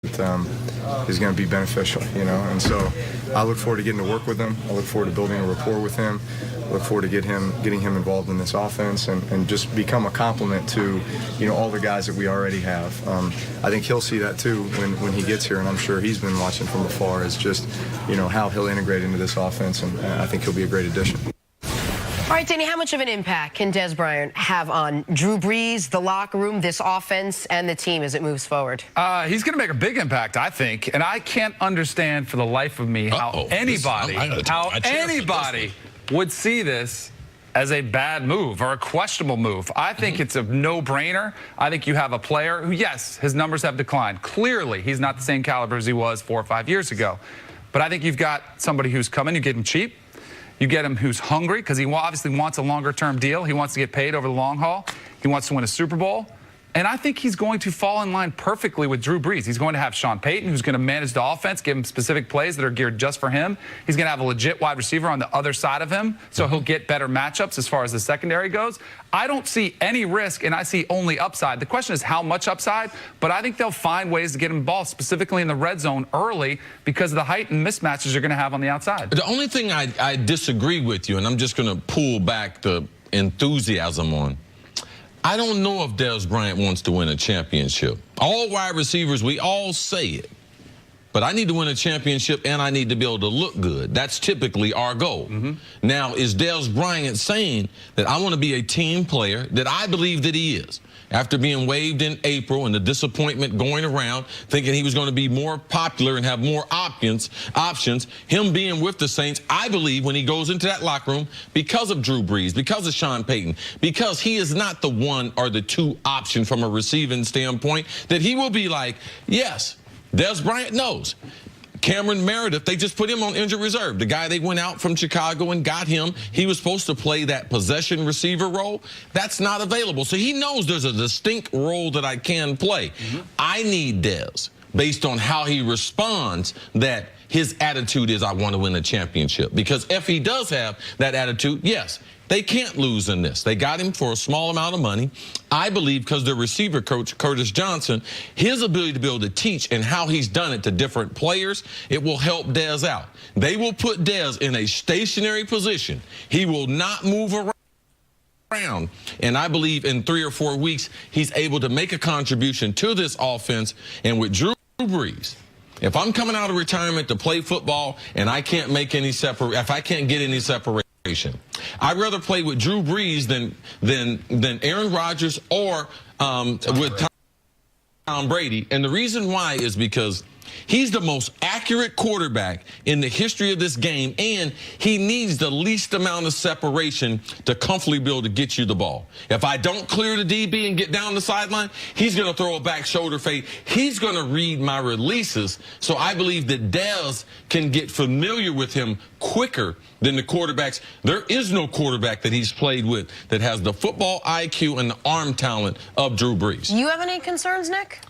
is going to be beneficial, and so I look forward to getting to work with him. I look forward to building a rapport with him. I look forward to getting him involved in this offense and just become a complement to, all the guys that we already have. I think he'll see that too when he gets here, and I'm sure he's been watching from afar as just, how he'll integrate into this offense, and I think he'll be a great addition. All right, Danny, how much of an impact can Dez Bryant have on Drew Brees, the locker room, this offense, and the team as it moves forward? He's going to make a big impact, I think. And I can't understand for the life of me how anybody would see this as a bad move or a questionable move. I think it's a no-brainer. I think you have a player who, yes, his numbers have declined. Clearly, he's not the same caliber as he was 4 or 5 years ago. But I think you've got somebody who's coming, you get him cheap. You get him who's hungry because he obviously wants a longer-term deal. He wants to get paid over the long haul. He wants to win a Super Bowl. And I think he's going to fall in line perfectly with Drew Brees. He's going to have Sean Payton, who's going to manage the offense, give him specific plays that are geared just for him. He's going to have a legit wide receiver on the other side of him, so he'll get better matchups as far as the secondary goes. I don't see any risk, and I see only upside. The question is how much upside, but I think they'll find ways to get him the ball, specifically in the red zone early, because of the height and mismatches you're going to have on the outside. The only thing I disagree with you, and I'm just going to pull back the enthusiasm on, I don't know if Dez Bryant wants to win a championship. All wide receivers, we all say it. But I need to win a championship, and I need to be able to look good. That's typically our goal. Now, is Dez Bryant saying that I want to be a team player, that I believe that he is? After being waived in April and the disappointment going around, thinking he was going to be more popular and have more options, him being with the Saints, I believe when he goes into that locker room, because of Drew Brees, because of Sean Payton, because he is not the one or the two option from a receiving standpoint, that he will be like, yes, Dez Bryant knows. Cameron Meredith, they just put him on injured reserve. The guy they went out from Chicago and got him, he was supposed to play that possession receiver role. That's not available. So he knows there's a distinct role that I can play. I need Dez, based on how he responds, that his attitude is I want to win a championship. Because if he does have that attitude, yes, they can't lose in this. They got him for a small amount of money. I believe because their receiver coach, Curtis Johnson, his ability to be able to teach and how he's done it to different players, it will help Dez out. They will put Dez in a stationary position. He will not move around. And I believe in 3 or 4 weeks, he's able to make a contribution to this offense. And with Drew Brees, if I'm coming out of retirement to play football and I can't make any if I can't get any separation, I'd rather play with Drew Brees than Aaron Rodgers or with Tom Brady. And the reason why is because he's the most accurate quarterback in the history of this game, and he needs the least amount of separation to comfortably be able to get you the ball. If I don't clear the DB and get down the sideline, he's going to throw a back shoulder fade. He's going to read my releases. So I believe that Dez can get familiar with him quicker than the quarterbacks. There is no quarterback that he's played with that has the football IQ and the arm talent of Drew Brees. You have any concerns, Nick?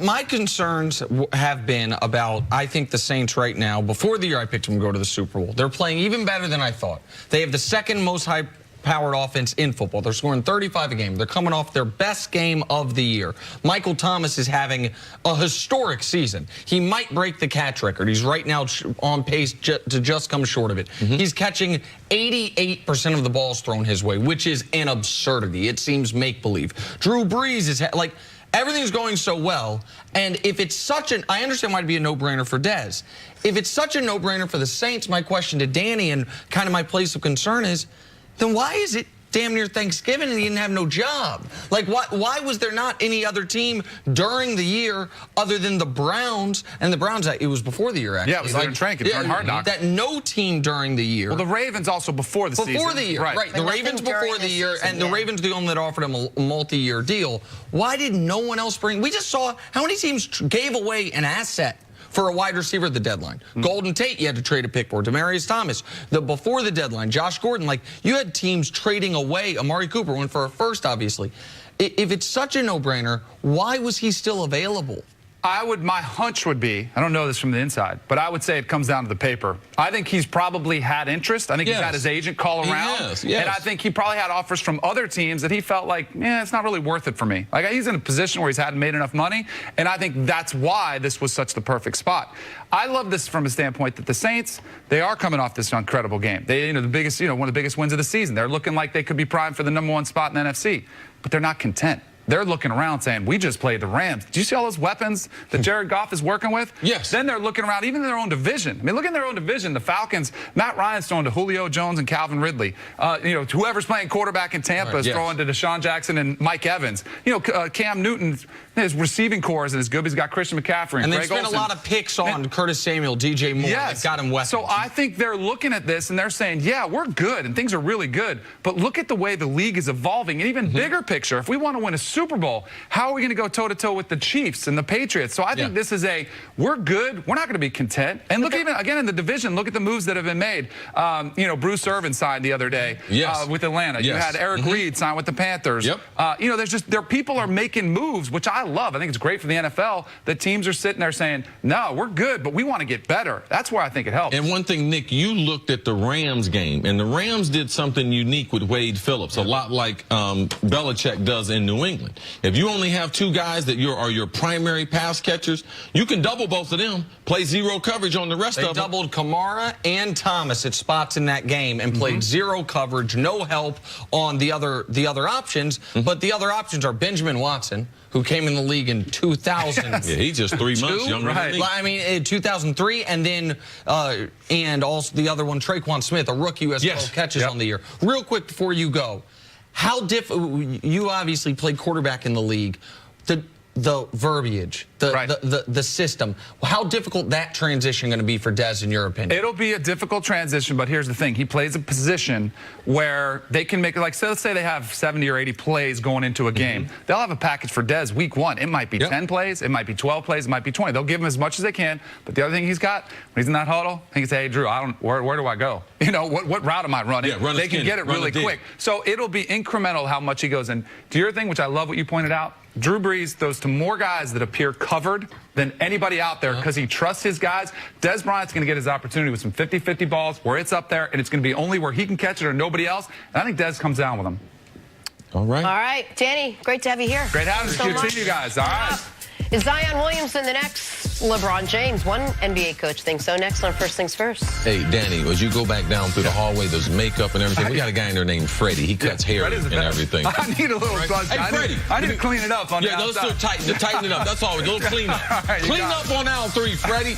My concerns have been about, I think, the Saints right now. Before the year I picked them to go to the Super Bowl. They're playing even better than I thought. They have the second most high-powered offense in football. They're scoring 35 a game. They're coming off their best game of the year. Michael Thomas is having a historic season. He might break the catch record. He's right now on pace to just come short of it. He's catching 88% of the balls thrown his way, which is an absurdity. It seems make-believe. Drew Brees is like... Everything's going so well, and if it's such an... I understand why it'd be a no-brainer for Dez. If it's such a no-brainer for the Saints, my question to Danny and kind of my place of concern is, then why is it damn near Thanksgiving and he didn't have no job? Like, why was there not any other team during the year other than the Browns? And the Browns, it was before the year, actually. Yeah, it was like training camp during Hard Knocks. That no team during the year. Well, the Ravens also before the season. Before the year, right. The Ravens before the year, and the Ravens the only that offered him a multi-year deal. Why did no one else bring... We just saw how many teams gave away an asset for a wide receiver at the deadline. Golden Tate, you had to trade a pick for. Demaryius Thomas, before the deadline. Josh Gordon, like, you had teams trading away. Amari Cooper went for a first, obviously. If it's such a no-brainer, why was he still available? my hunch would be, I don't know this from the inside, but I would say it comes down to the paper. I think he's probably had interest. I think he's had his agent call around. Yes. And I think he probably had offers from other teams that he felt like, it's not really worth it for me. Like, he's in a position where he's hadn't made enough money, and I think that's why this was such the perfect spot. I love this from a standpoint that the Saints, they are coming off this incredible game. They, the biggest, one of the biggest wins of the season. They're looking like they could be primed for the #1 spot in the NFC, but they're not content. They're looking around saying, we just played the Rams. Do you see all those weapons that Jared Goff is working with? Yes. Then they're looking around, even in their own division. I mean, look in their own division. The Falcons, Matt Ryan's throwing to Julio Jones and Calvin Ridley. Whoever's playing quarterback in Tampa is throwing to Deshaun Jackson and Mike Evans. Cam Newton, his receiving core isn't as good, but he's got Christian McCaffrey and they Greg spent Olsen. a lot of picks on Curtis Samuel, DJ Moore. Yes. Got him weapons. So I think they're looking at this and they're saying, yeah, we're good and things are really good, but look at the way the league is evolving. And even bigger picture, if we want to win a Super Bowl, how are we going to go toe-to-toe with the Chiefs and the Patriots? So I think this is we're good. We're not going to be content. And look, even again in the division, look at the moves that have been made. Bruce Irvin signed the other day with Atlanta. You had Eric Reed sign with the Panthers. People are making moves, which I love. I think it's great for the NFL that teams are sitting there saying, no, we're good, but we want to get better. That's where I think it helps. And one thing, Nick, you looked at the Rams game, and the Rams did something unique with Wade Phillips, a lot like Belichick does in New England. If you only have two guys that are your primary pass catchers, you can double both of them, play zero coverage on the rest of them. They doubled Kamara and Thomas at spots in that game and played zero coverage, no help on the other options. But the other options are Benjamin Watson, who came in the league in 2000. Yeah, he's just 3 months younger than me. I mean, in 2003, and then and also the other one, Traquan Smith, a rookie who has 12 catches on the year. Real quick before you go, you obviously played quarterback in the league. The verbiage, the system, how difficult that transition going to be for Dez in your opinion? It'll be a difficult transition, but here's the thing. He plays a position where they can make it, so let's say they have 70 or 80 plays going into a game. They'll have a package for Dez week 1. It might be 10 plays, it might be 12 plays, it might be 20. They'll give him as much as they can, but the other thing he's got, when he's in that huddle, he can say, hey, Drew, where do I go? What route am I running? They can get it really quick. So it'll be incremental how much he goes in. To your thing, which I love what you pointed out, Drew Brees throws to more guys that appear covered than anybody out there because he trusts his guys. Dez Bryant's going to get his opportunity with some 50-50 balls where it's up there, and it's going to be only where he can catch it or nobody else. And I think Dez comes down with him. All right. All right, Danny, great to have you here. Great having you. Good seeing you guys. All right. Is Zion Williamson the next LeBron James? One NBA coach thinks so. Next on First Things First. Hey, Danny, as you go back down through the hallway, there's makeup and everything. We got a guy in there named Freddie. He cuts hair and everything. I need a little buzz. Hey, Freddie. I need to clean it up on the outside. Let's tighten it up. That's all. A little clean up. All right, clean up on aisle 3, Freddie.